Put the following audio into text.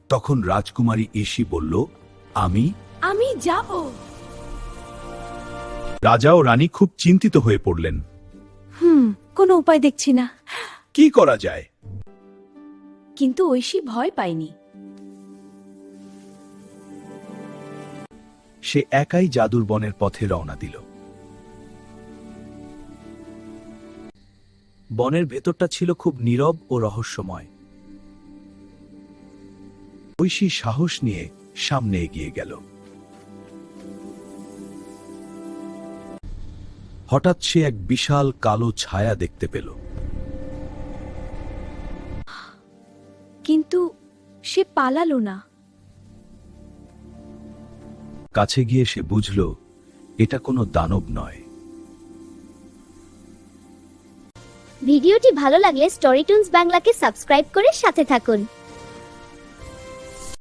তখন রাজকুমারী ঈশি বলল, আমি আমি যাব। রাজা ও রানী খুব চিন্তিত হয়ে পড়লেন। কোনো উপায় দেখছি না। কি করা যায়? কিন্তু ঐশী ভয় পায়নি। সে একাই জাদুর বনের পথে রওনা দিল। বনের ভেতরটা ছিল খুব নীরব ও রহস্যময়। ঐশী সাহস নিয়ে সামনে এগিয়ে গেল। হঠাৎ সে এক বিশাল কালো ছায়া দেখতে পেল। কিন্তু সে পালালো না। কাছে গিয়ে সে বুঝল এটা কোনো দানব নয়। ভিডিওটি ভালো লাগলে স্টোরি টুনস বাংলাকে সাবস্ক্রাইব করে সাথে থাকুন।